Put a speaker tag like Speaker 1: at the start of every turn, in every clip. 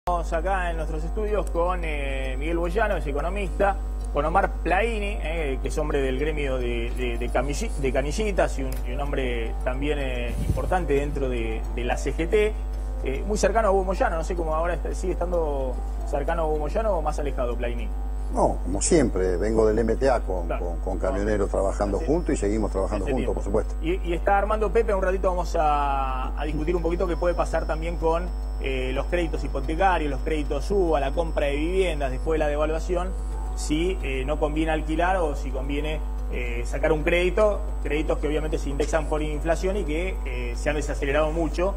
Speaker 1: Estamos acá en nuestros estudios con Miguel Boyano, es economista, con Omar Plaini, que es hombre del gremio de canillitas y un hombre también importante dentro de la CGT, muy cercano a Hugo Moyano. No sé cómo ahora sigue estando cercano a Hugo Moyano o más alejado, Plaini.
Speaker 2: No, como siempre, vengo del MTA con camioneros trabajando juntos y seguimos trabajando juntos, por supuesto.
Speaker 1: Y está Armando Pepe, un ratito vamos a discutir un poquito qué puede pasar también con los créditos hipotecarios, los créditos UBA, la compra de viviendas después de la devaluación, si no conviene alquilar o si conviene sacar un créditos que obviamente se indexan por inflación y que se han desacelerado mucho.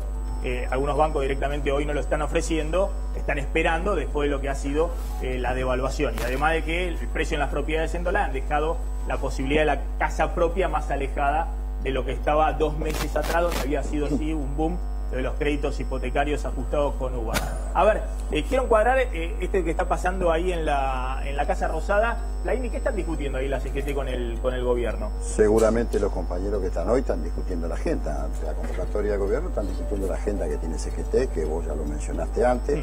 Speaker 1: Algunos bancos directamente hoy no lo están ofreciendo, están esperando después de lo que ha sido la devaluación. Y además de que el precio en las propiedades en dólar han dejado la posibilidad de la casa propia más alejada de lo que estaba 2 meses atrás, donde había sido sí un boom de los créditos hipotecarios ajustados con UBA. A ver, quiero encuadrar que está pasando ahí en la Casa Rosada. Plaini, ¿qué están discutiendo ahí la CGT con el gobierno?
Speaker 2: Seguramente los compañeros que están hoy están discutiendo la agenda. Ante la convocatoria del gobierno están discutiendo la agenda que tiene CGT, que vos ya lo mencionaste antes.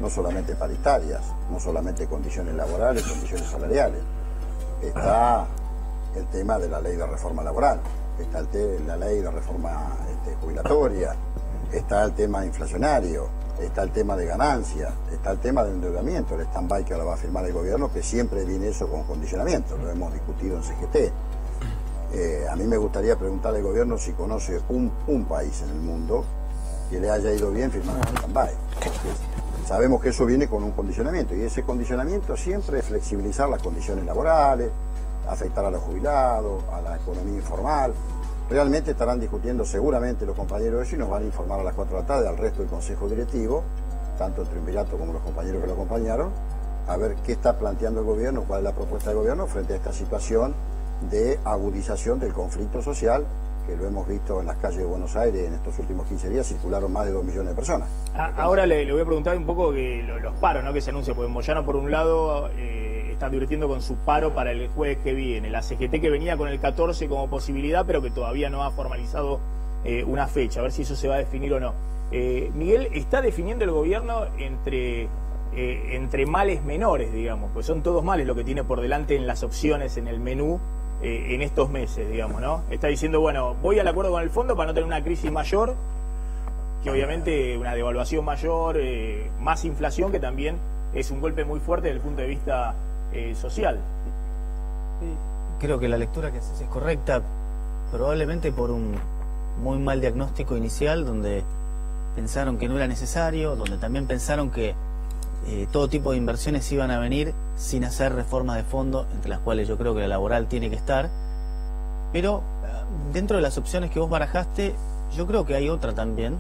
Speaker 2: No solamente paritarias, no solamente condiciones laborales, condiciones salariales. Está el tema de la ley de reforma laboral, está la ley de reforma jubilatoria, está el tema inflacionario, está el tema de ganancias, está el tema del endeudamiento, el stand-by que ahora va a firmar el gobierno, que siempre viene eso con condicionamiento, lo hemos discutido en CGT. A mí me gustaría preguntarle al gobierno si conoce un país en el mundo que le haya ido bien firmando el stand-by. Sabemos que eso viene con un condicionamiento, y ese condicionamiento siempre es flexibilizar las condiciones laborales, afectar a los jubilados, a la economía informal. Realmente estarán discutiendo seguramente los compañeros de eso y nos van a informar a las 4 de la tarde al resto del Consejo Directivo, tanto el triunvirato como los compañeros que lo acompañaron, a ver qué está planteando el gobierno, cuál es la propuesta del gobierno frente a esta situación de agudización del conflicto social, que lo hemos visto en las calles de Buenos Aires en estos últimos 15 días, circularon más de 2 millones de personas.
Speaker 1: Ahora le voy a preguntar un poco que los paros, ¿no?, que se anuncian, porque Moyano por un lado está divirtiendo con su paro para el jueves que viene, la CGT que venía con el 14 como posibilidad, pero que todavía no ha formalizado una fecha, a ver si eso se va a definir o no. Miguel, ¿está definiendo el gobierno entre males menores, digamos? Pues son todos males lo que tiene por delante en las opciones, en el menú, en estos meses, digamos, ¿no? Está diciendo, bueno, voy al acuerdo con el fondo para no tener una crisis mayor, que obviamente una devaluación mayor, más inflación, que también es un golpe muy fuerte desde el punto de vista social.
Speaker 3: Creo que la lectura que haces es correcta, probablemente por un muy mal diagnóstico inicial, donde pensaron que no era necesario, donde también pensaron que todo tipo de inversiones iban a venir sin hacer reformas de fondo, entre las cuales yo creo que la laboral tiene que estar. Pero dentro de las opciones que vos barajaste, yo creo que hay otra también,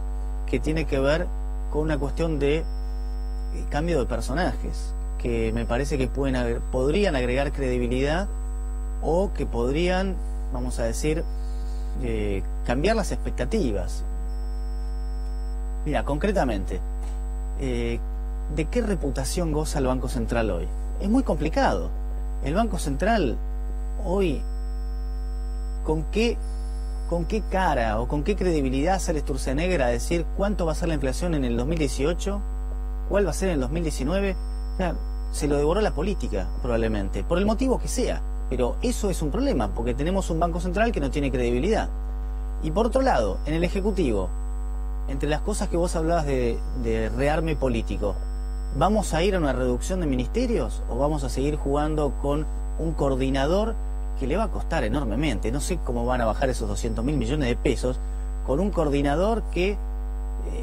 Speaker 3: que tiene que ver con una cuestión de cambio de personajes, que me parece que podrían agregar credibilidad o que podrían, vamos a decir, cambiar las expectativas. Mira, concretamente, ¿de qué reputación goza el Banco Central hoy? Es muy complicado. El Banco Central hoy, ¿con qué cara o con qué credibilidad sale Sturzenegger a decir cuánto va a ser la inflación en el 2018, cuál va a ser en el 2019? O sea, se lo devoró la política, probablemente, por el motivo que sea. Pero eso es un problema, porque tenemos un Banco Central que no tiene credibilidad. Y por otro lado, en el Ejecutivo, entre las cosas que vos hablabas de rearme político, ¿vamos a ir a una reducción de ministerios o vamos a seguir jugando con un coordinador que le va a costar enormemente? No sé cómo van a bajar esos 200.000 millones de pesos con un coordinador que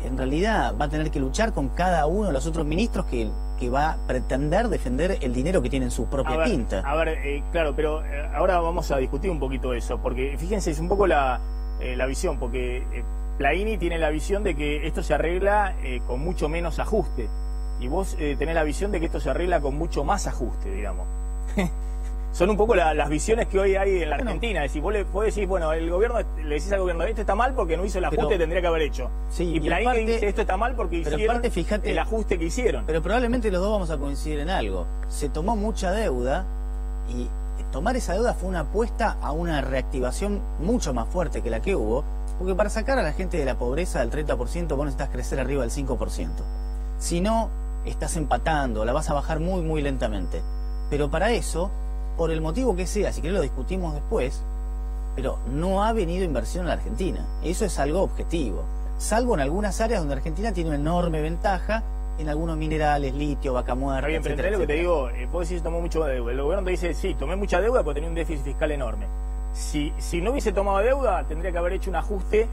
Speaker 3: en realidad va a tener que luchar con cada uno de los otros ministros que va a pretender defender el dinero que tiene en su propia tinta.
Speaker 1: A ver, claro, pero ahora vamos a discutir un poquito eso, porque fíjense, es un poco la visión, porque Plaini tiene la visión de que esto se arregla con mucho menos ajuste, y vos tenés la visión de que esto se arregla con mucho más ajuste, digamos. Son un poco las visiones que hoy hay en la Argentina. Es decir, vos decís, bueno, el gobierno, le decís al gobierno, esto está mal porque no hizo el ajuste que tendría que haber hecho.
Speaker 3: Sí,
Speaker 1: y Plaini dice, esto está mal porque hicieron el ajuste que hicieron.
Speaker 3: Pero probablemente los dos vamos a coincidir en algo. Se tomó mucha deuda y tomar esa deuda fue una apuesta a una reactivación mucho más fuerte que la que hubo, porque para sacar a la gente de la pobreza del 30% vos necesitas crecer arriba del 5%. Si no, estás empatando, la vas a bajar muy, muy lentamente. Pero para eso, por el motivo que sea, si querés lo discutimos después, pero no ha venido inversión en la Argentina. Eso es algo objetivo. Salvo en algunas áreas donde Argentina tiene una enorme ventaja, en algunos minerales, litio, vaca muerta,
Speaker 1: Está bien, pero
Speaker 3: etcétera,
Speaker 1: entendés lo que te
Speaker 3: etcétera.
Speaker 1: digo, vos decís tomó mucha deuda. El gobierno te dice, sí, tomé mucha deuda porque tenía un déficit fiscal enorme. Si no hubiese tomado deuda, tendría que haber hecho un ajuste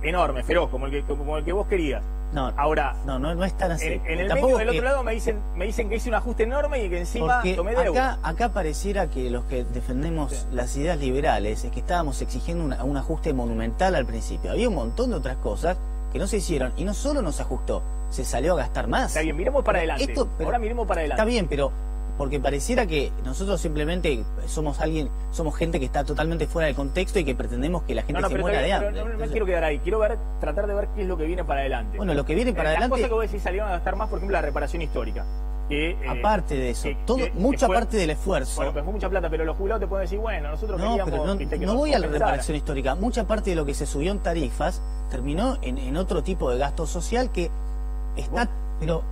Speaker 1: enorme, feroz, como el que vos querías.
Speaker 3: No,
Speaker 1: ahora,
Speaker 3: no es tan así.
Speaker 1: En el
Speaker 3: Tampoco
Speaker 1: medio del
Speaker 3: que-
Speaker 1: otro lado me dicen que hice un ajuste enorme y que encima
Speaker 3: Porque
Speaker 1: tomé deuda.
Speaker 3: acá pareciera que los que defendemos las ideas liberales es que estábamos exigiendo un ajuste monumental al principio. Había un montón de otras cosas que no se hicieron y no solo no se ajustó, se salió a gastar más.
Speaker 1: Está bien, miremos para adelante.
Speaker 3: Pero
Speaker 1: Ahora miremos para adelante.
Speaker 3: Está bien, pero porque pareciera que nosotros simplemente somos gente que está totalmente fuera de contexto y que pretendemos que la gente se
Speaker 1: pero
Speaker 3: muera de
Speaker 1: está bien,
Speaker 3: hambre.
Speaker 1: pero no me
Speaker 3: Entonces,
Speaker 1: quiero quedar ahí. Quiero tratar de ver qué es lo que viene para adelante.
Speaker 3: bueno, lo que viene para
Speaker 1: Las
Speaker 3: adelante,
Speaker 1: cosas que vos decís salieron a gastar más, por ejemplo, la reparación histórica.
Speaker 3: aparte de eso, mucha
Speaker 1: fue-
Speaker 3: parte del esfuerzo.
Speaker 1: Bueno, pues fue mucha plata, pero los jubilados te pueden decir, bueno, nosotros
Speaker 3: No,
Speaker 1: queríamos...
Speaker 3: pero
Speaker 1: viste, que
Speaker 3: no
Speaker 1: nos
Speaker 3: voy a la
Speaker 1: compensara.
Speaker 3: reparación histórica. Mucha parte de lo que se subió en tarifas terminó en otro tipo de gasto social que está,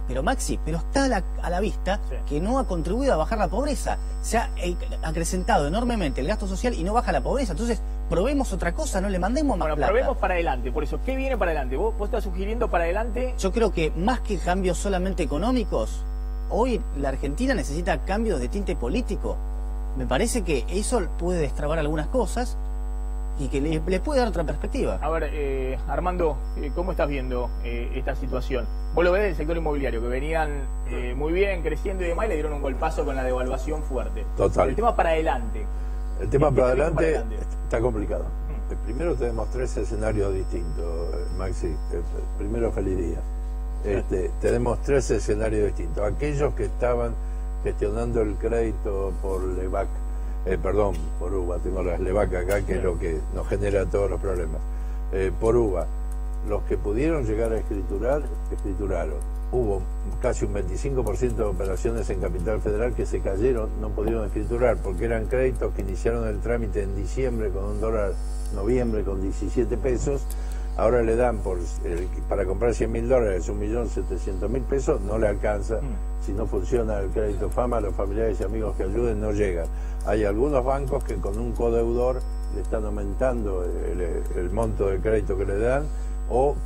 Speaker 3: pero Maxi, pero está a la vista
Speaker 1: Sí.
Speaker 3: que no ha contribuido a bajar la pobreza. Se ha acrecentado enormemente el gasto social y no baja la pobreza. Entonces, probemos otra cosa, no le mandemos más
Speaker 1: Bueno,
Speaker 3: plata.
Speaker 1: probemos para adelante. Por eso, ¿qué viene para adelante? Vos estás sugiriendo para adelante...
Speaker 3: Yo creo que más que cambios solamente económicos, hoy la Argentina necesita cambios de tinte político. Me parece que eso puede destrabar algunas cosas y que le puede dar otra perspectiva.
Speaker 1: A ver, Armando, ¿cómo estás viendo esta situación? Vos lo ves del sector inmobiliario, que venían muy bien, creciendo y demás, y le dieron un golpazo con la devaluación fuerte.
Speaker 4: Total.
Speaker 1: El tema para adelante.
Speaker 4: El tema
Speaker 1: ¿Qué
Speaker 4: para
Speaker 1: viene
Speaker 4: adelante está complicado. Primero tenemos 3 escenarios distintos, Maxi. Primero, feliz día. Tenemos 3 escenarios distintos. Aquellos que estaban gestionando el crédito por LEVAC, por UVA, tengo las LEVAC acá, que es lo que nos genera todos los problemas. Por UVA, los que pudieron llegar a escriturar, escrituraron. Hubo casi un 25% de operaciones en Capital Federal que se cayeron, no pudieron escriturar, porque eran créditos que iniciaron el trámite en diciembre con $1, noviembre con 17 pesos, ahora le dan para comprar $100.000, $1.700.000 pesos, no le alcanza. Si no funciona el crédito FAMA, los familiares y amigos que ayuden no llegan. Hay algunos bancos que con un codeudor le están aumentando el monto de crédito que le dan, o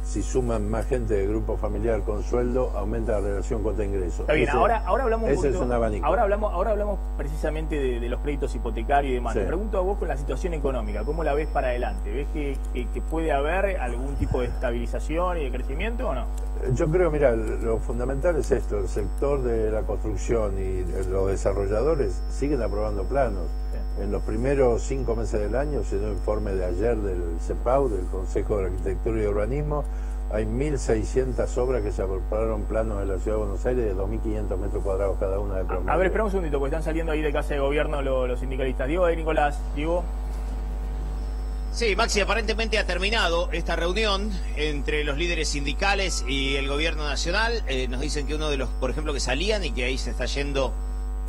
Speaker 4: si suman más gente de grupo familiar con sueldo, aumenta la relación cuota-ingreso.
Speaker 1: Está bien, ahora hablamos un
Speaker 4: ese
Speaker 1: poquito,
Speaker 4: es un abanico.
Speaker 1: Ahora hablamos precisamente de los créditos hipotecarios y demás.
Speaker 4: Sí.
Speaker 1: Te pregunto a vos con la situación económica, ¿cómo la ves para adelante? ¿Ves que puede haber algún tipo de estabilización y de crecimiento o no?
Speaker 4: Yo creo, mira, lo fundamental es esto: el sector de la construcción y los desarrolladores siguen aprobando planos. En los primeros 5 meses del año, según el informe de ayer del CEPAU, del Consejo de Arquitectura y Urbanismo, hay 1.600 obras que se aprobaron planos de la Ciudad de Buenos Aires de 2.500 metros cuadrados cada una de promedio.
Speaker 1: A ver, espera un segundito, porque están saliendo ahí de casa de gobierno los sindicalistas. Diego, Nicolás, Diego.
Speaker 5: Sí, Maxi, aparentemente ha terminado esta reunión entre los líderes sindicales y el gobierno nacional. Nos dicen que uno de los, por ejemplo, que salían y que ahí se está yendo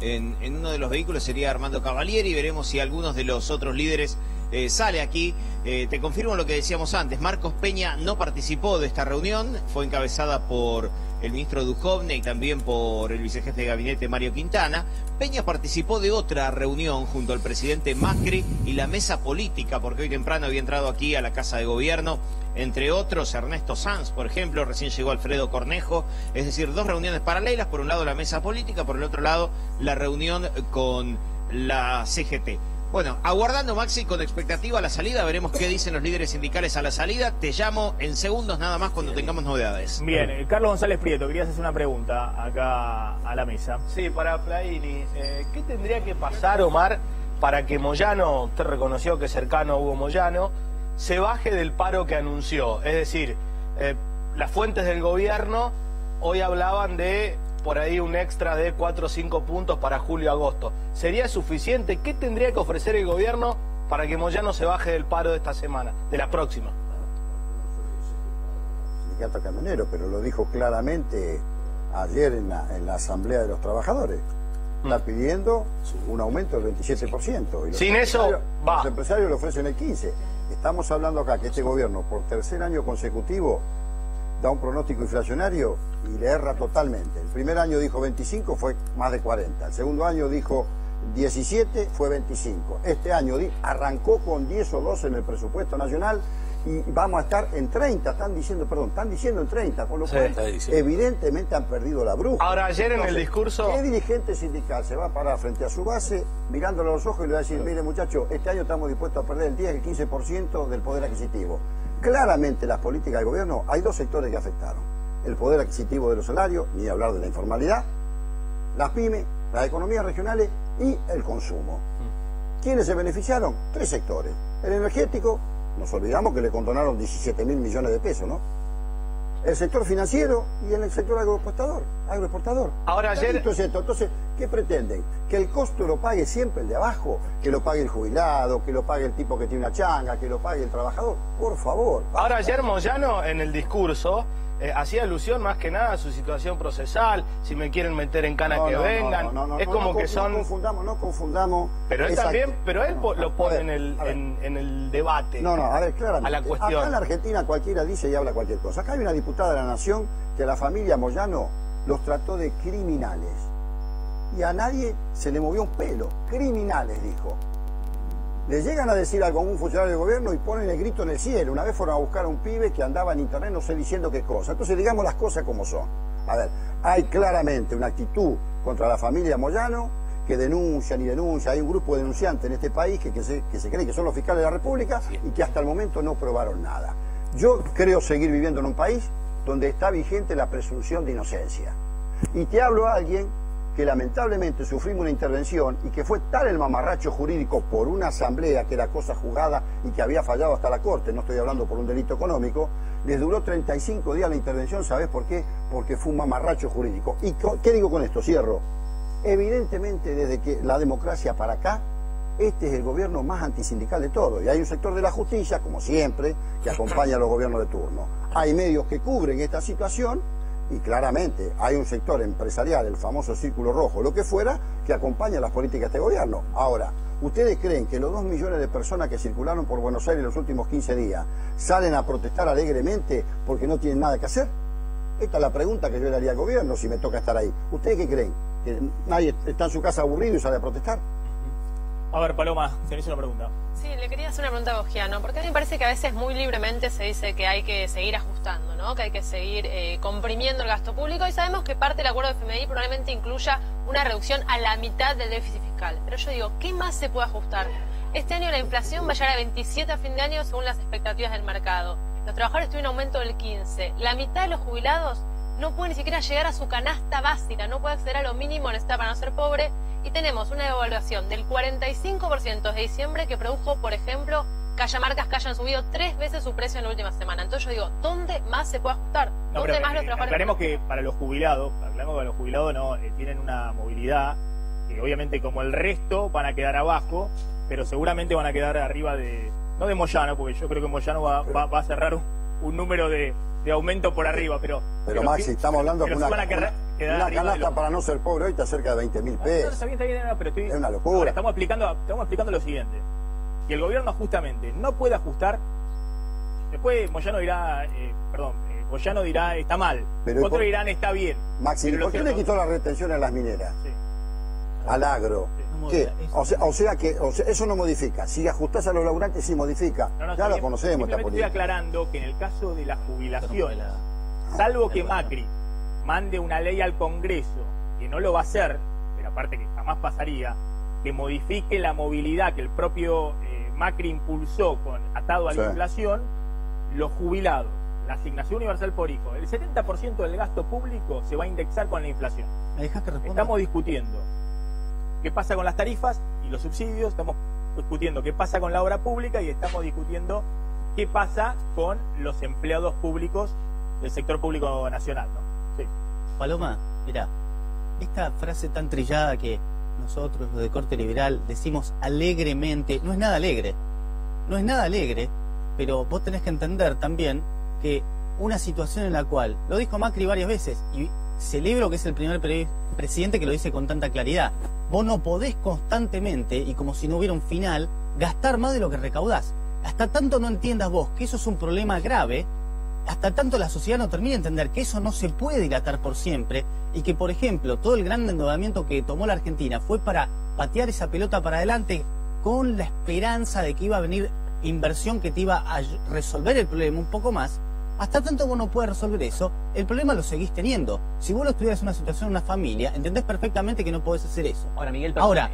Speaker 5: en uno de los vehículos sería Armando Cavalieri. Veremos si algunos de los otros líderes sale aquí. Te confirmo lo que decíamos antes. Marcos Peña no participó de esta reunión. Fue encabezada por el ministro Duhovne y también por el vicejefe de gabinete Mario Quintana. Peña participó de otra reunión junto al presidente Macri y la mesa política, porque hoy temprano había entrado aquí a la Casa de Gobierno, entre otros Ernesto Sanz, por ejemplo, recién llegó Alfredo Cornejo, es decir, 2 reuniones paralelas, por un lado la mesa política, por el otro lado la reunión con la CGT. Bueno, aguardando, Maxi, con expectativa la salida, veremos qué dicen los líderes sindicales a la salida. Te llamo en segundos nada más cuando tengamos novedades.
Speaker 1: Bien, Carlos González Prieto, querías hacer una pregunta acá a la mesa.
Speaker 6: Sí, para Plaini, ¿qué tendría que pasar, Omar, para que Moyano, usted reconoció que es cercano a Hugo Moyano, se baje del paro que anunció? Es decir, las fuentes del gobierno hoy hablaban de por ahí un extra de 4 o 5 puntos para julio-agosto. ¿Sería suficiente? ¿Qué tendría que ofrecer el gobierno para que Moyano se baje del paro de esta semana, de la próxima?
Speaker 2: Sindicato camionero, pero lo dijo claramente ayer en la Asamblea de los Trabajadores. Está pidiendo un aumento del 27%. Y
Speaker 6: Sin eso, va.
Speaker 2: Los empresarios le ofrecen el 15%. Estamos hablando acá que este gobierno, por tercer año consecutivo, da un pronóstico inflacionario y le erra totalmente. El primer año dijo 25, fue más de 40. El segundo año dijo 17, fue 25. Este año arrancó con 10 o 12 en el presupuesto nacional y vamos a estar en 30, están diciendo en 30, con lo cual evidentemente han perdido la brújula.
Speaker 6: Ahora, ayer en el discurso...
Speaker 2: ¿Qué dirigente sindical se va a parar frente a su base, mirándolo a los ojos y le va a decir, mire muchachos, este año estamos dispuestos a perder el 10, el 15% del poder adquisitivo? Claramente las políticas del gobierno, hay dos sectores que afectaron. El poder adquisitivo de los salarios, ni hablar de la informalidad, las pymes, las economías regionales y el consumo. ¿Quiénes se beneficiaron? Tres sectores. El energético, nos olvidamos que le condonaron 17.000 millones de pesos, ¿no? El sector financiero y el sector agroexportador.
Speaker 6: Ahora ayer...
Speaker 2: Entonces, ¿qué pretenden? ¿Que el costo lo pague siempre el de abajo? ¿Que lo pague el jubilado? ¿Que lo pague el tipo que tiene una changa? ¿Que lo pague el trabajador? Por favor.
Speaker 6: Ahora ayer Moyano en el discurso hacía alusión más que nada a su situación procesal, si me quieren meter en cana que vengan, es como que son...
Speaker 2: No confundamos...
Speaker 6: Pero él también, lo pone en el debate.
Speaker 2: A ver, claramente.
Speaker 6: A la cuestión.
Speaker 2: Acá en la Argentina cualquiera dice y habla cualquier cosa. Acá hay una diputada de la Nación que a la familia Moyano los trató de criminales. Y a nadie se le movió un pelo. Criminales, dijo. Le llegan a decir algo a un funcionario del gobierno y ponen el grito en el cielo. Una vez fueron a buscar a un pibe que andaba en internet no sé diciendo qué cosa. Entonces digamos las cosas como son. A ver, hay claramente una actitud contra la familia Moyano que denuncian y denuncian. Hay un grupo de denunciantes en este país que se creen que son los fiscales de la República y que hasta el momento no probaron nada. Yo creo seguir viviendo en un país donde está vigente la presunción de inocencia. Y te hablo a alguien que lamentablemente sufrimos una intervención y que fue tal el mamarracho jurídico por una asamblea que era cosa jugada y que había fallado hasta la Corte, no estoy hablando por un delito económico, les duró 35 días la intervención, ¿sabés por qué? Porque fue un mamarracho jurídico. ¿Y qué digo con esto? Cierro. Evidentemente desde que la democracia para acá, este es el gobierno más antisindical de todo. Y hay un sector de la justicia, como siempre, que acompaña a los gobiernos de turno. Hay medios que cubren esta situación. Y claramente hay un sector empresarial, el famoso Círculo Rojo, lo que fuera, que acompaña las políticas de este gobierno. Ahora, ¿ustedes creen que los 2 millones de personas que circularon por Buenos Aires los últimos 15 días salen a protestar alegremente porque no tienen nada que hacer? Esta es la pregunta que yo le haría al gobierno si me toca estar ahí. ¿Ustedes qué creen? ¿Que nadie está en su casa aburrido y sale a protestar?
Speaker 1: A ver, Paloma, tenés una pregunta.
Speaker 7: Sí, le quería hacer una pregunta a Bogiano, porque a mí me parece que a veces muy libremente se dice que hay que seguir ajustando, ¿no? Que hay que seguir comprimiendo el gasto público, y sabemos que parte del acuerdo de FMI probablemente incluya una reducción a la mitad del déficit fiscal. Pero yo digo, ¿qué más se puede ajustar? Este año la inflación va a llegar a 27 a fin de año según las expectativas del mercado. Los trabajadores tuvieron un aumento del 15. La mitad de los jubilados no puede ni siquiera llegar a su canasta básica, no puede acceder a lo mínimo necesario para no ser pobre, y tenemos una devaluación del 45% desde diciembre que produjo, por ejemplo, que haya marcas que hayan subido 3 veces su precio en la última semana. Entonces yo digo, ¿dónde más se puede ajustar? ¿Dónde más los trabajadores?
Speaker 1: Aclaremos que para los jubilados, no tienen una movilidad que obviamente como el resto van a quedar abajo, pero seguramente van a quedar arriba no de Moyano, porque yo creo que Moyano va a cerrar un número de aumento por arriba, pero
Speaker 2: Maxi, estamos hablando de una canasta para no ser pobre hoy está cerca de 20.000 pesos.
Speaker 1: Está bien, pero
Speaker 2: es una locura.
Speaker 1: Ahora, estamos explicando lo siguiente, que el gobierno justamente no puede ajustar. Después Moyano dirá, Moyano dirá está mal,
Speaker 2: pero
Speaker 1: otros dirán está bien.
Speaker 2: Maxi, ¿por qué le quitó la retención a las mineras?
Speaker 1: Sí.
Speaker 2: Al agro.
Speaker 1: Sí.
Speaker 2: ¿Qué? O sea, eso no modifica. Si ajustás a los laburantes, sí modifica. Ya lo conocemos esta política.
Speaker 1: Estoy aclarando que en el caso de la jubilación, salvo que Macri mande una ley al Congreso, que no lo va a hacer, pero aparte que jamás pasaría, que modifique la movilidad que el propio Macri impulsó atado a la inflación, los jubilados, la asignación universal por hijo, el 70% del gasto público se va a indexar con la inflación.
Speaker 3: ¿Me dejas que responda?
Speaker 1: Estamos discutiendo qué pasa con las tarifas y los subsidios, estamos discutiendo qué pasa con la obra pública y estamos discutiendo qué pasa con los empleados públicos del sector público nacional, ¿no? Sí.
Speaker 3: Paloma, mirá, esta frase tan trillada que nosotros, los de corte liberal, decimos alegremente, no es nada alegre, pero vos tenés que entender también que una situación en la cual, lo dijo Macri varias veces, y celebro que es el primer presidente que lo dice con tanta claridad, vos no podés constantemente, y como si no hubiera un final, gastar más de lo que recaudás. Hasta tanto no entiendas vos que eso es un problema grave, hasta tanto la sociedad no termine de entender que eso no se puede dilatar por siempre y que, por ejemplo, todo el gran endeudamiento que tomó la Argentina fue para patear esa pelota para adelante con la esperanza de que iba a venir inversión que te iba a resolver el problema un poco más. Hasta tanto vos no puedes resolver eso, el problema lo seguís teniendo. Si vos lo estuvieras en una situación, en una familia, entendés perfectamente que no podés hacer eso.
Speaker 8: Ahora, Miguel,
Speaker 3: ahora,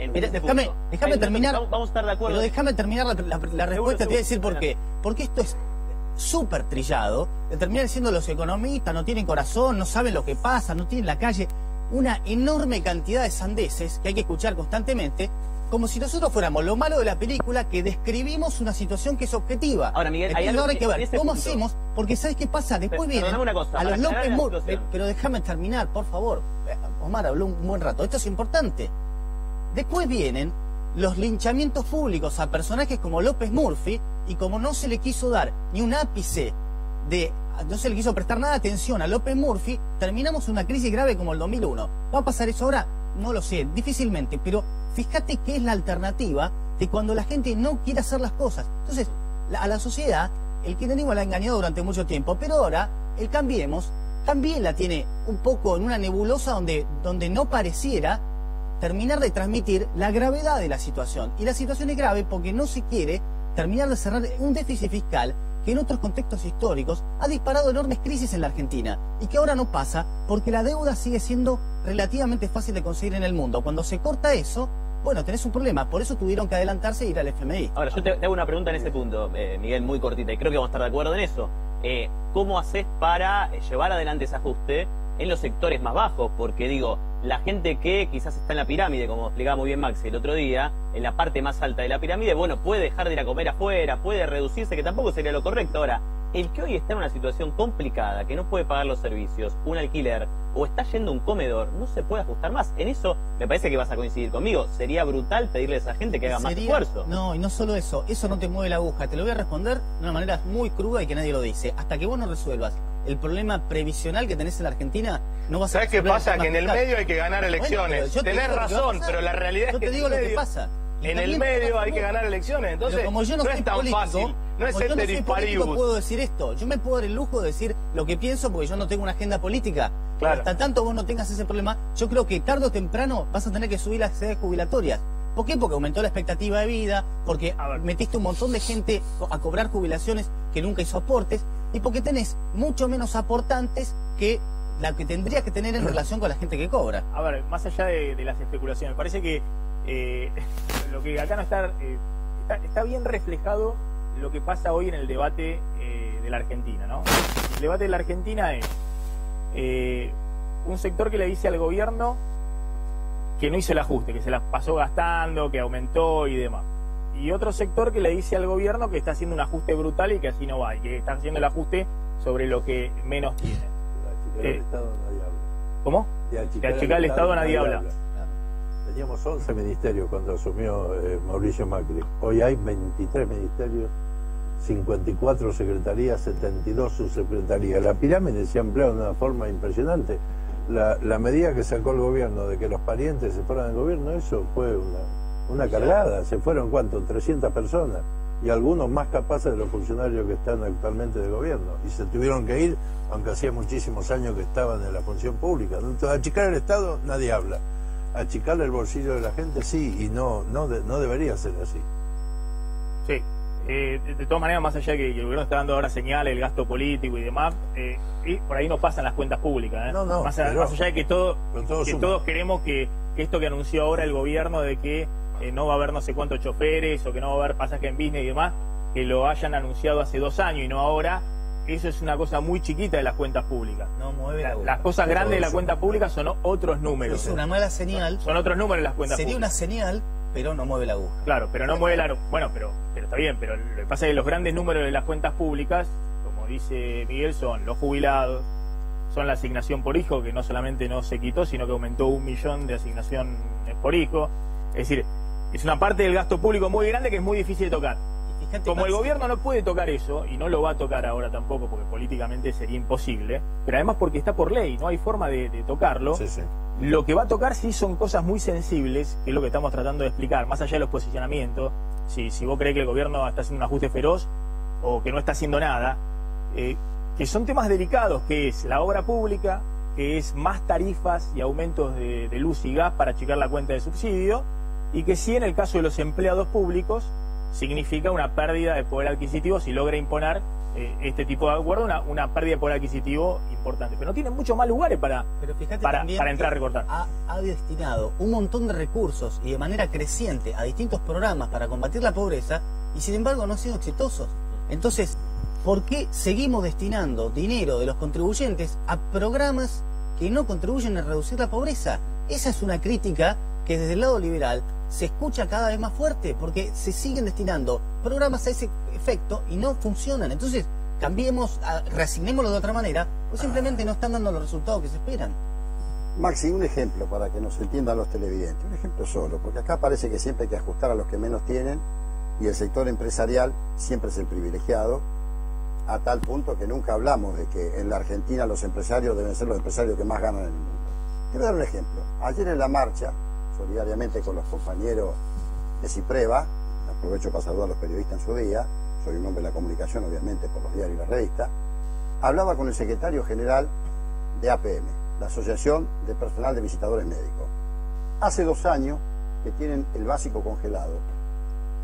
Speaker 3: déjame terminar.
Speaker 8: Vamos a estar de acuerdo.
Speaker 3: Pero déjame terminar la respuesta. Te voy a decir por qué. Porque esto es súper trillado. De terminar diciendo los economistas no tienen corazón, no saben lo que pasa, no tienen la calle. Una enorme cantidad de sandeces que hay que escuchar constantemente. Como si nosotros fuéramos lo malo de la película, que describimos una situación que es objetiva.
Speaker 8: Ahora, Miguel, hay algo
Speaker 3: que ver cómo hacemos, porque ¿sabes qué pasa? Después vienen
Speaker 8: una cosa,
Speaker 3: a los López Murphy. Pero déjame terminar, por favor. Omar habló un buen rato. Esto es importante. Después vienen los linchamientos públicos a personajes como López Murphy, y como no se le quiso dar ni un ápice no se le quiso prestar nada de atención a López Murphy, terminamos una crisis grave como el 2001. ¿Va a pasar eso ahora? No lo sé, difícilmente, pero fíjate qué es la alternativa de cuando la gente no quiere hacer las cosas. Entonces, a la sociedad, el kirchnerismo la ha engañado durante mucho tiempo, pero ahora el Cambiemos también la tiene un poco en una nebulosa donde no pareciera terminar de transmitir la gravedad de la situación. Y la situación es grave porque no se quiere terminar de cerrar un déficit fiscal que en otros contextos históricos ha disparado enormes crisis en la Argentina y que ahora no pasa porque la deuda sigue siendo relativamente fácil de conseguir en el mundo. Cuando se corta eso, bueno, tenés un problema. Por eso tuvieron que adelantarse e ir al FMI.
Speaker 8: Ahora, yo te hago una pregunta en ese punto, Miguel, muy cortita, y creo que vamos a estar de acuerdo en eso. ¿Cómo haces para llevar adelante ese ajuste en los sectores más bajos? Porque digo, la gente que quizás está en la pirámide, como explicaba muy bien Maxi el otro día, en la parte más alta de la pirámide, bueno, puede dejar de ir a comer afuera, puede reducirse, que tampoco sería lo correcto. Ahora, el que hoy está en una situación complicada, que no puede pagar los servicios, un alquiler, o está yendo a un comedor, no se puede ajustar más. En eso me parece que vas a coincidir conmigo. Sería brutal pedirle a esa gente que haga más esfuerzo.
Speaker 3: No, y no solo eso no te mueve la aguja. Te lo voy a responder de una manera muy cruda y que nadie lo dice. Hasta que vos no resuelvas el problema previsional que tenés en la Argentina, no vas a
Speaker 6: resolver. ¿Sabes qué pasa? Que en el medio hay que ganar elecciones.
Speaker 3: Bueno,
Speaker 6: tenés razón, pero la realidad es que
Speaker 3: yo te digo lo que pasa.
Speaker 6: En el medio hay que ganar elecciones, entonces
Speaker 3: como yo no
Speaker 6: es tan
Speaker 3: político,
Speaker 6: fácil, no es el
Speaker 3: político, puedo decir esto. Yo me puedo dar el lujo de decir lo que pienso porque yo no tengo una agenda política.
Speaker 6: Claro.
Speaker 3: Hasta tanto vos no tengas ese problema, yo creo que tarde o temprano vas a tener que subir las edades jubilatorias. ¿Por qué? Porque aumentó la expectativa de vida, porque metiste un montón de gente a cobrar jubilaciones que nunca hizo aportes, y porque tenés mucho menos aportantes que la que tendrías que tener en relación con la gente que cobra.
Speaker 1: A ver, más allá de las especulaciones, me parece que lo que acá no está bien reflejado lo que pasa hoy en el debate de la Argentina, ¿no? El debate de la Argentina es un sector que le dice al gobierno que no hizo el ajuste, que se las pasó gastando, que aumentó y demás. Y otro sector que le dice al gobierno que está haciendo un ajuste brutal y que así no va, y que está haciendo el ajuste sobre lo que menos tiene.
Speaker 4: De achicar el Estado nadie habla.
Speaker 1: ¿Cómo?
Speaker 4: De achicar
Speaker 1: el Estado nadie habla.
Speaker 4: Teníamos 11 ministerios cuando asumió Mauricio Macri. Hoy hay 23 ministerios, 54 secretarías, 72 subsecretarías. La pirámide se ha empleado de una forma impresionante. La medida que sacó el gobierno de que los parientes se fueran del gobierno, eso fue una cargada. Se fueron, ¿cuánto? 300 personas. Y algunos más capaces de los funcionarios que están actualmente del gobierno. Y se tuvieron que ir, aunque hacía muchísimos años que estaban en la función pública. Entonces, achicar el Estado, nadie habla. Achicarle el bolsillo de la gente, sí, y no debería ser así.
Speaker 1: Sí. De todas maneras, más allá de que el gobierno está dando ahora señales, el gasto político y demás, y por ahí no pasan las cuentas públicas.
Speaker 4: No,
Speaker 1: más allá de que, todos queremos que esto que anunció ahora el gobierno de que no va a haber no sé cuántos choferes o que no va a haber pasaje en business y demás, que lo hayan anunciado hace 2 años y no ahora, eso es una cosa muy chiquita de las cuentas públicas.
Speaker 3: No mueve
Speaker 1: las cosas grandes de la cuenta pública son otros números.
Speaker 3: Es una mala señal.
Speaker 1: Son otros números las cuentas
Speaker 3: Sería
Speaker 1: públicas.
Speaker 3: Sería una señal, pero no mueve la aguja.
Speaker 1: Claro, pero no mueve la... Bueno, pero está bien, pero lo que pasa es que los grandes números de las cuentas públicas, como dice Miguel, son los jubilados, son la asignación por hijo, que no solamente no se quitó, sino que aumentó 1 millón de asignación por hijo. Es decir, es una parte del gasto público muy grande que es muy difícil de tocar. Como el gobierno no puede tocar eso, y no lo va a tocar ahora tampoco, porque políticamente sería imposible, pero además porque está por ley, no hay forma de tocarlo.
Speaker 4: Sí.
Speaker 1: Lo que va a tocar sí son cosas muy sensibles, que es lo que estamos tratando de explicar, más allá de los posicionamientos. Si vos crees que el gobierno está haciendo un ajuste feroz o que no está haciendo nada, que son temas delicados, que es la obra pública, que es más tarifas y aumentos de luz y gas para achicar la cuenta de subsidio, y que sí, en el caso de los empleados públicos, significa una pérdida de poder adquisitivo si logra imponer este tipo de acuerdo, una pérdida de poder adquisitivo importante. Pero no tiene muchos más lugares para entrar a recortar.
Speaker 3: Ha destinado un montón de recursos y de manera creciente a distintos programas para combatir la pobreza y sin embargo no han sido exitosos. Entonces, ¿por qué seguimos destinando dinero de los contribuyentes a programas que no contribuyen a reducir la pobreza? Esa es una crítica que desde el lado liberal se escucha cada vez más fuerte, porque se siguen destinando programas a ese efecto y no funcionan. Entonces, cambiemos, reasignémoslo de otra manera, o simplemente no están dando los resultados que se esperan.
Speaker 2: Maxi, un ejemplo para que nos entiendan los televidentes, un ejemplo solo, porque acá parece que siempre hay que ajustar a los que menos tienen y el sector empresarial siempre es el privilegiado, a tal punto que nunca hablamos de que en la Argentina los empresarios deben ser los empresarios que más ganan en el mundo. Te voy a dar un ejemplo. Ayer en la marcha, solidariamente con los compañeros de Cipreva, aprovecho para saludar a los periodistas en su día, soy un hombre de la comunicación obviamente por los diarios y las revistas, hablaba con el secretario general de APM, la Asociación de Personal de Visitadores Médicos. Hace 2 años que tienen el básico congelado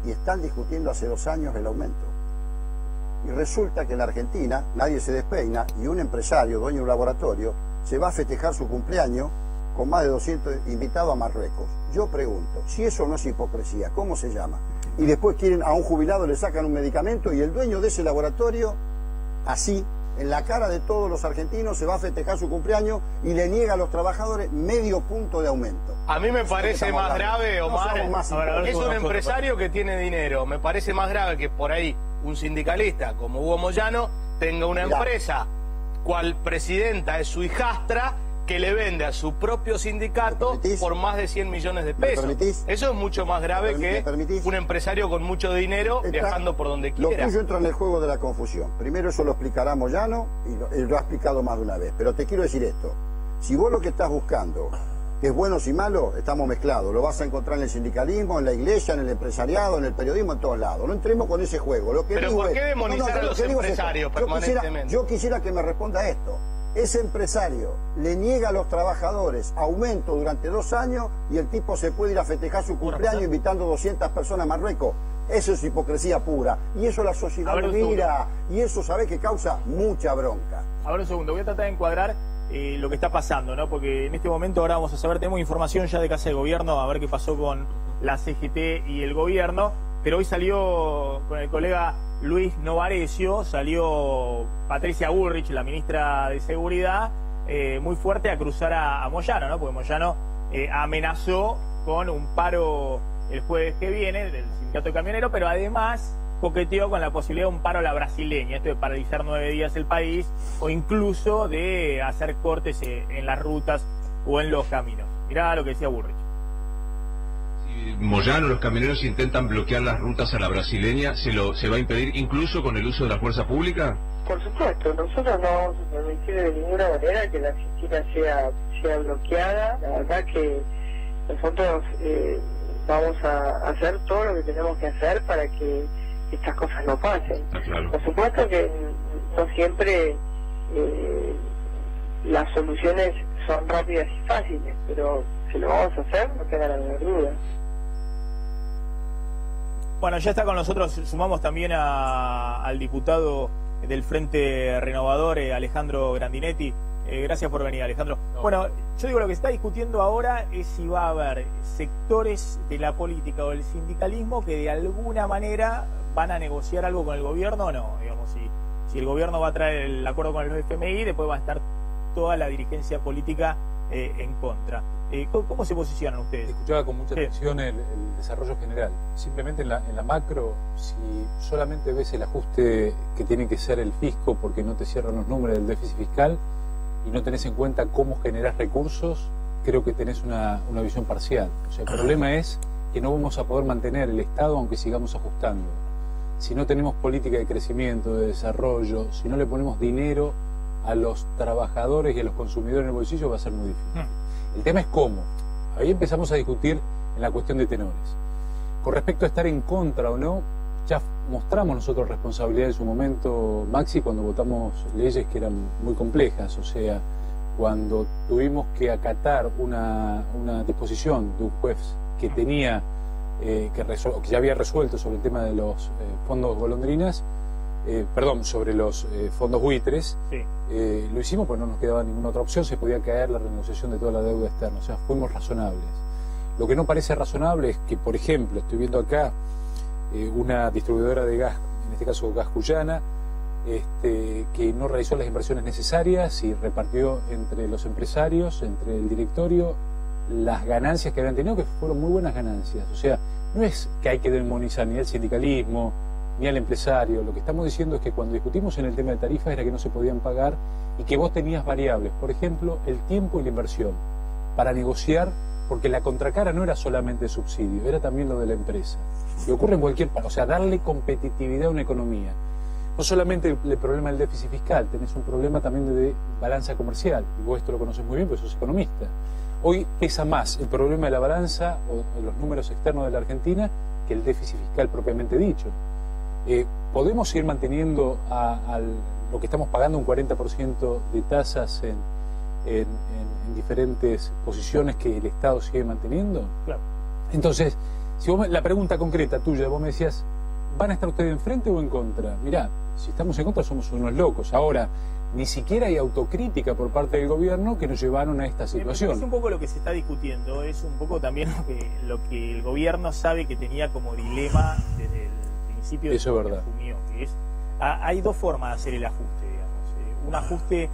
Speaker 2: y están discutiendo hace 2 años el aumento. Y resulta que en la Argentina nadie se despeina y un empresario, dueño de un laboratorio, se va a festejar su cumpleaños con más de 200 invitados a Marruecos. Yo pregunto, si eso no es hipocresía, ¿cómo se llama? Y después quieren a un jubilado, le sacan un medicamento y el dueño de ese laboratorio, así, en la cara de todos los argentinos, se va a festejar su cumpleaños y le niega a los trabajadores medio punto de aumento.
Speaker 6: A mí me parece más grave, Omar, es un empresario que tiene dinero. Me parece más grave que por ahí un sindicalista como Hugo Moyano tenga una empresa cual presidenta es su hijastra, que le vende a su propio sindicato por más de 100 millones de pesos. Eso es mucho más grave que un empresario con mucho dinero viajando por donde quiera.
Speaker 2: Lo tuyo entra en el juego de la confusión. Primero eso lo explicará Moyano y lo ha explicado más de una vez. Pero te quiero decir esto. Si vos lo que estás buscando es buenos y malos, estamos mezclados. Lo vas a encontrar en el sindicalismo, en la iglesia, en el empresariado, en el periodismo, en todos lados. No entremos con ese juego. Lo que
Speaker 6: pero
Speaker 2: digo
Speaker 6: ¿por qué demonizar a los empresarios permanentemente?
Speaker 2: Yo quisiera que me responda esto. Ese empresario le niega a los trabajadores aumento durante 2 años y el tipo se puede ir a festejar su cumpleaños invitando 200 personas a Marruecos. Eso es hipocresía pura. Y eso la sociedad lo mira. Y eso, ¿sabés que causa mucha bronca?
Speaker 1: A ver un segundo, voy a tratar de encuadrar lo que está pasando, ¿no? Porque en este momento ahora vamos a saber, tenemos información ya de Casa de Gobierno, a ver qué pasó con la CGT y el gobierno. Pero hoy salió con el colega Luis Novarecio, salió Patricia Bullrich, la ministra de Seguridad, muy fuerte a cruzar a Moyano, ¿no? Porque Moyano amenazó con un paro el jueves que viene del sindicato de camioneros, pero además coqueteó con la posibilidad de un paro a la brasileña, esto de paralizar 9 días el país o incluso de hacer cortes en las rutas o en los caminos. Mirá lo que decía Bullrich.
Speaker 9: Moyano, los camioneros intentan bloquear las rutas a la brasileña, ¿se va a impedir incluso con el uso de la fuerza pública?
Speaker 10: Por supuesto, nosotros no vamos a permitir de ninguna manera que la Argentina sea bloqueada. La verdad que nosotros vamos a hacer todo lo que tenemos que hacer para que estas cosas no pasen.
Speaker 9: Claro.
Speaker 10: Por supuesto que no siempre las soluciones son rápidas y fáciles, pero si lo vamos a hacer, no queda la menor duda.
Speaker 1: Bueno, ya está con nosotros, sumamos también al diputado del Frente Renovador, Alejandro Grandinetti. Gracias por venir, Alejandro. Bueno, yo digo, lo que se está discutiendo ahora es si va a haber sectores de la política o del sindicalismo que de alguna manera van a negociar algo con el gobierno o no. Digamos, si el gobierno va a traer el acuerdo con el FMI, después va a estar toda la dirigencia política en contra. ¿Cómo se posicionan ustedes?
Speaker 11: Escuchaba con mucha atención el desarrollo general. Simplemente en la macro, si solamente ves el ajuste que tiene que ser el fisco porque no te cierran los números del déficit fiscal y no tenés en cuenta cómo generás recursos, creo que tenés una visión parcial. O sea, el problema es que no vamos a poder mantener el Estado aunque sigamos ajustando. Si no tenemos política de crecimiento, de desarrollo, si no le ponemos dinero a los trabajadores y a los consumidores en el bolsillo, va a ser muy difícil. El tema es cómo. Ahí empezamos a discutir en la cuestión de tenores. Con respecto a estar en contra o no, ya mostramos nosotros responsabilidad en su momento, Maxi, cuando votamos leyes que eran muy complejas, o sea, cuando tuvimos que acatar una disposición de un juez que tenía, que ya había resuelto sobre el tema de los fondos golondrinas, sobre los fondos buitres, sí. Lo hicimos porque no nos quedaba ninguna otra opción, se podía caer la renegociación de toda la deuda externa, o sea, fuimos razonables. Lo que no parece razonable es que, por ejemplo, estoy viendo acá una distribuidora de gas, en este caso Gas Cuyana, que no realizó las inversiones necesarias y repartió entre los empresarios, entre el directorio, las ganancias que habían tenido, que fueron muy buenas ganancias. O sea, no es que hay que demonizar ni al sindicalismo ni al empresario. Lo que estamos diciendo es que cuando discutimos en el tema de tarifas era que no se podían pagar y que vos tenías variables, por ejemplo, el tiempo y la inversión, para negociar, porque la contracara no era solamente subsidio, era también lo de la empresa. Y ocurre en cualquier parte, o sea, darle competitividad a una economía. No solamente el problema del déficit fiscal, tenés un problema también de balanza comercial, y vos esto lo conoces muy bien porque sos economista. Hoy pesa más el problema de la balanza o de los números externos de la Argentina que el déficit fiscal propiamente dicho. ¿Podemos seguir manteniendo lo que estamos pagando, un 40% de tasas en diferentes posiciones que el Estado sigue manteniendo?
Speaker 1: Claro.
Speaker 11: Entonces, si vos, la pregunta concreta tuya, vos me decías, ¿van a estar ustedes enfrente o en contra? Mirá, si estamos en contra somos unos locos. Ahora, ni siquiera hay autocrítica por parte del gobierno que nos llevaron a esta situación.
Speaker 1: Es un poco lo que se está discutiendo, es un poco también lo que el gobierno sabe que tenía como dilema desde el principio.
Speaker 11: Eso es verdad.
Speaker 1: Asumió, que es, hay dos formas de hacer el ajuste, digamos. Un ajuste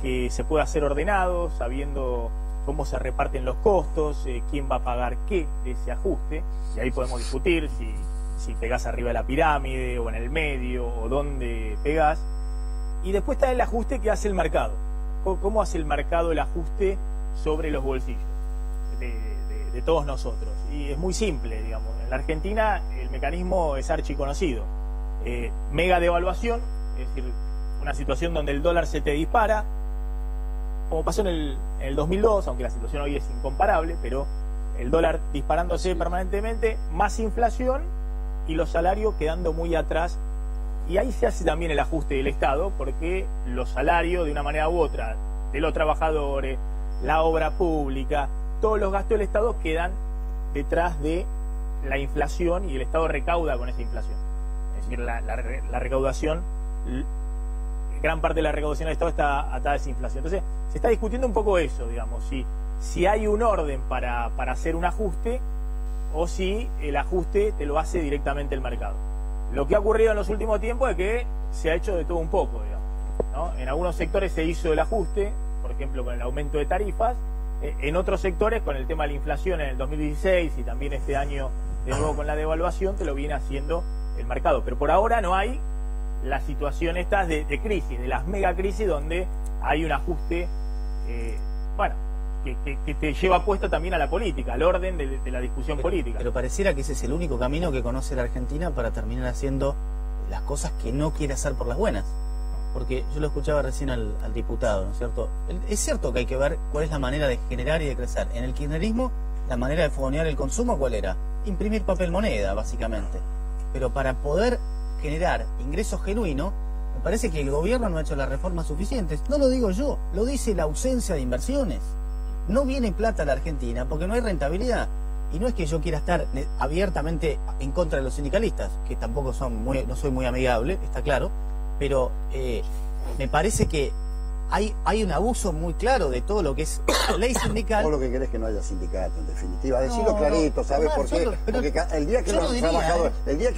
Speaker 1: que se puede hacer ordenado, sabiendo cómo se reparten los costos, quién va a pagar qué de ese ajuste, y ahí podemos discutir si pegás arriba de la pirámide o en el medio o dónde pegás. Y después está el ajuste que hace el mercado. ¿Cómo hace el mercado el ajuste sobre los bolsillos de todos nosotros? Y es muy simple, digamos. En la Argentina el mecanismo es archiconocido. Mega devaluación, es decir, una situación donde el dólar se te dispara, como pasó en el 2002, aunque la situación hoy es incomparable, pero el dólar disparándose permanentemente, más inflación y los salarios quedando muy atrás. Y ahí se hace también el ajuste del Estado, porque los salarios, de una manera u otra, de los trabajadores, la obra pública, todos los gastos del Estado quedan detrás de la inflación y el Estado recauda con esa inflación. Es decir, la recaudación, gran parte de la recaudación del Estado está atada a esa inflación. Entonces, se está discutiendo un poco eso, digamos, si hay un orden para hacer un ajuste o si el ajuste te lo hace directamente el mercado. Lo que ha ocurrido en los últimos tiempos es que se ha hecho de todo un poco, digamos, ¿no? En algunos sectores se hizo el ajuste, por ejemplo con el aumento de tarifas, en otros sectores con el tema de la inflación en el 2016 y también este año de nuevo con la devaluación, te lo viene haciendo el mercado. Pero por ahora no hay la situación esta de crisis, de las megacrisis donde hay un ajuste, que te lleva puesto también a la política, al orden de la discusión política.
Speaker 3: Pero pareciera que ese es el único camino que conoce la Argentina para terminar haciendo las cosas que no quiere hacer por las buenas. Porque yo lo escuchaba recién al diputado, ¿no es cierto? Es cierto que hay que ver cuál es la manera de generar y de crecer. En el kirchnerismo, la manera de fogonear el consumo, ¿cuál era? Imprimir papel moneda, básicamente. Pero para poder generar ingresos genuinos, me parece que el gobierno no ha hecho las reformas suficientes. No lo digo yo, lo dice la ausencia de inversiones. No viene plata a la Argentina porque no hay rentabilidad. Y no es que yo quiera estar abiertamente en contra de los sindicalistas, que tampoco no soy muy amigable, está claro, pero me parece que hay un abuso muy claro de todo lo que es ley sindical.
Speaker 2: Vos lo que querés es que no haya sindicato, en definitiva. Decirlo clarito, ¿sabes por qué? Porque el día que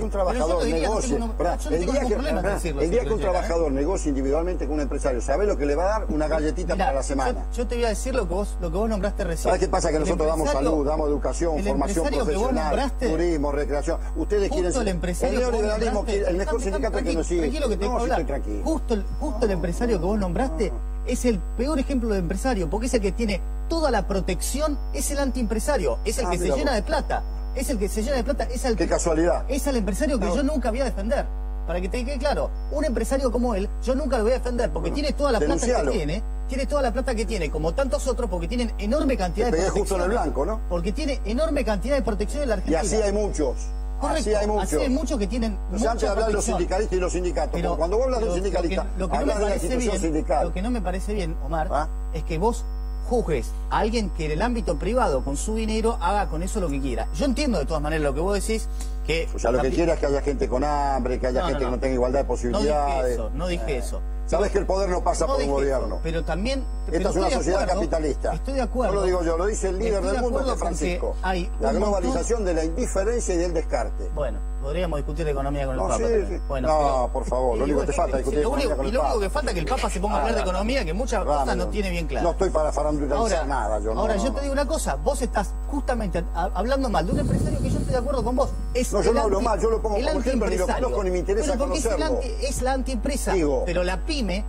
Speaker 2: un trabajador negocie, el día que un trabajador negocie individualmente con un empresario, ¿sabés lo que le va a dar? Una galletita para la semana.
Speaker 3: Yo te voy a decir lo que vos nombraste recién.
Speaker 2: ¿Sabés qué pasa? Que nosotros damos salud, damos educación, formación profesional, turismo, recreación. Ustedes quieren ser el neoliberalismo, el mejor sindicato que nos sigue.
Speaker 3: Tranquilo que te puedo hablar. Justo el empresario que vos nombraste es el peor ejemplo de empresario, porque es el que tiene toda la protección, es el antiempresario, es el que se llena de plata, es el que se llena de plata, es el
Speaker 2: ¡qué casualidad!
Speaker 3: Es el empresario que yo nunca voy a defender. Para que te quede claro, un empresario como él, yo nunca lo voy a defender, porque tiene toda la plata que tiene, como tantos otros, porque tienen enorme cantidad de protección.
Speaker 2: Justo en el blanco, ¿no?
Speaker 3: Porque tiene enorme cantidad de protección en la Argentina.
Speaker 2: Y así hay muchos.
Speaker 3: Correcto,
Speaker 2: así hay muchos.
Speaker 3: Así hay muchos que tienen mucha
Speaker 2: antes de hablar de los
Speaker 3: protección.
Speaker 2: sindicalistas y los sindicatos,
Speaker 3: Pero
Speaker 2: porque cuando vos hablas de un sindicalista,
Speaker 3: lo que no
Speaker 2: hablas
Speaker 3: me
Speaker 2: de la
Speaker 3: parece
Speaker 2: institución
Speaker 3: bien,
Speaker 2: sindical.
Speaker 3: Lo que no me parece bien, Omar,
Speaker 2: ¿Ah?
Speaker 3: es que vos juzgues a alguien que en el ámbito privado, con su dinero, haga con eso lo que quiera. Yo entiendo de todas maneras lo que vos decís, que...
Speaker 2: O sea, lo que quiera es que haya gente con hambre, que haya gente que no tenga igualdad de posibilidades.
Speaker 3: No dije eso.
Speaker 2: Sabes que el poder no pasa por un gobierno.
Speaker 3: Pero también...
Speaker 2: Esta es una sociedad capitalista.
Speaker 3: Estoy de acuerdo.
Speaker 2: No lo digo yo, lo dice el líder del mundo, que es Francisco. La globalización de la indiferencia y del descarte.
Speaker 3: Bueno, podríamos discutir economía con el Papa.
Speaker 2: Sí.
Speaker 3: Bueno,
Speaker 2: no, por favor, lo único que te falta es discutir economía con el Papa.
Speaker 3: Lo único que falta es que el Papa se ponga a hablar de economía, que muchas cosas no tiene bien claro.
Speaker 2: No estoy para farandulizar nada.
Speaker 3: Yo te digo una cosa, vos estás justamente hablando mal de un empresario que yo estoy de acuerdo con vos.
Speaker 2: No, yo no hablo mal, yo lo pongo como ejemplo, ni lo conozco ni me interesa conocerlo.
Speaker 3: Es la antiempresa, pero la pyme,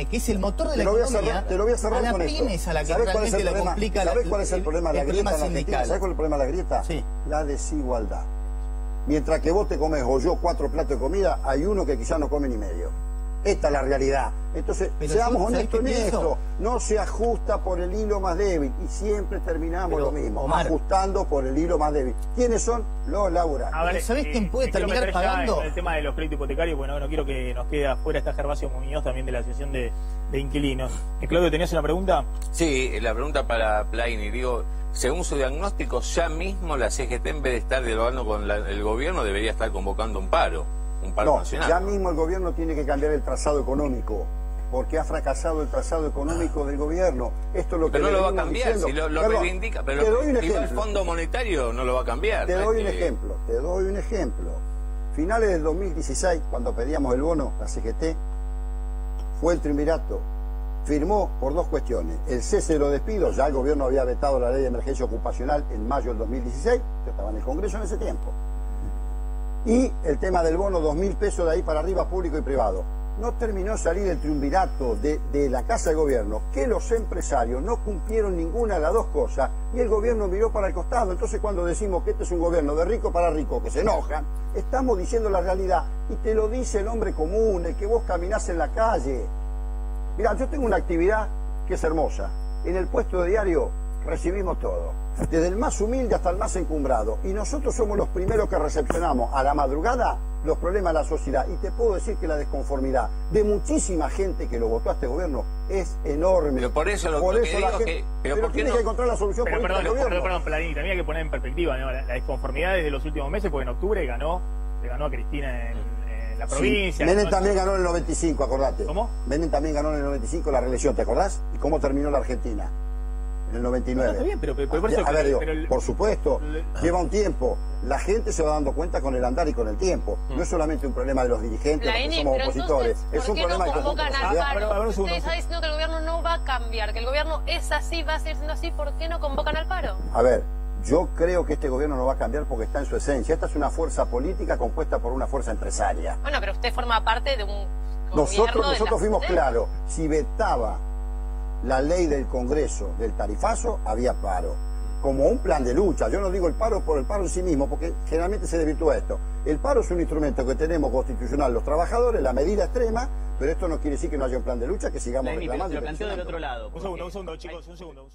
Speaker 3: que es el motor de la economía,
Speaker 2: te lo voy a cerrar con esto.
Speaker 3: La pyme es a la que realmente le complica
Speaker 2: ¿Sabés cuál es el problema de la grieta en Argentina? ¿Sabés cuál es el problema de la grieta?
Speaker 3: Sí.
Speaker 2: La desigualdad. Mientras que vos te comes o yo 4 platos de comida, hay uno que quizás no come ni medio. Esta es la realidad. Entonces, seamos honestos en esto. No se ajusta por el hilo más débil y siempre terminamos lo mismo, Omar, ajustando por el hilo más débil. ¿Quiénes son? Los laburantes.
Speaker 1: A ver,
Speaker 3: ¿sabés quién puede terminar pagando?
Speaker 1: El tema de los créditos hipotecarios, bueno, no quiero que nos quede afuera. Está Gervasio Muñoz también de la Asociación de Inquilinos. Claudio, ¿tenías una pregunta?
Speaker 12: Sí, la pregunta para Plaini. Digo, según su diagnóstico, ya mismo la CGT, en vez de estar dialogando con el gobierno, debería estar convocando un paro nacional.
Speaker 2: Ya mismo el gobierno tiene que cambiar el trazado económico, porque ha fracasado el trazado económico del gobierno. Esto es lo que
Speaker 12: pero no lo va a cambiar, si lo reivindica, pero
Speaker 2: te doy un ejemplo.
Speaker 12: El Fondo Monetario no lo va a cambiar.
Speaker 2: Te doy un ejemplo. Finales del 2016, cuando pedíamos el bono, la CGT, fue el triunvirato, firmó por 2 cuestiones. El cese de los despidos, ya el gobierno había vetado la ley de emergencia ocupacional en mayo del 2016, yo estaba en el Congreso en ese tiempo. Y el tema del bono, 2.000 pesos de ahí para arriba, público y privado. No terminó de salir el triunvirato de la Casa de Gobierno, que los empresarios no cumplieron ninguna de las 2 cosas y el gobierno miró para el costado. Entonces, cuando decimos que este es un gobierno de rico para rico, que se enojan, estamos diciendo la realidad. Y te lo dice el hombre común, el que vos caminás en la calle. Mirá, yo tengo una actividad que es hermosa. En el puesto de diario recibimos todo, desde el más humilde hasta el más encumbrado, y nosotros somos los primeros que recepcionamos a la madrugada los problemas de la sociedad, y te puedo decir que la desconformidad de muchísima gente que lo votó a este gobierno es enorme.
Speaker 12: Pero por eso lo que digo
Speaker 2: gente, pero tiene que encontrar la solución política del gobierno.
Speaker 1: Perdón, Plaini, también hay que poner en perspectiva, ¿no? La desconformidad desde los últimos meses, porque en octubre le ganó a Cristina en la provincia.
Speaker 2: Sí. Menem también ganó en el 95, acordate.
Speaker 1: ¿Cómo?
Speaker 2: Menem también ganó en el 95 la reelección, ¿te acordás? ¿Y cómo terminó la Argentina? En el 99.
Speaker 1: No, está bien, pero por eso...
Speaker 2: A ver, digo, por supuesto, lleva un tiempo. La gente se va dando cuenta con el andar y con el tiempo. No es solamente un problema de los dirigentes, los que somos opositores.
Speaker 7: Entonces,
Speaker 2: es un problema
Speaker 7: no convocan al paro? Usted está
Speaker 1: segundo.
Speaker 7: diciendo que el gobierno no va a cambiar, que el gobierno es así, va a seguir siendo así. ¿Por qué no convocan al paro?
Speaker 2: A ver, yo creo que este gobierno no va a cambiar porque está en su esencia. Esta es una fuerza política compuesta por una fuerza empresaria.
Speaker 7: Bueno, pero usted forma parte de un
Speaker 2: Nosotros fuimos claros. Si vetaba la ley del Congreso del tarifazo, había paro. Como un plan de lucha. Yo no digo el paro por el paro en sí mismo, porque generalmente se desvirtúa esto. El paro es un instrumento que tenemos constitucional los trabajadores, la medida extrema, pero esto no quiere decir que no haya un plan de lucha, que sigamos reclamando.
Speaker 8: Lo planteo del otro lado.
Speaker 1: Un segundo, chicos, un segundo.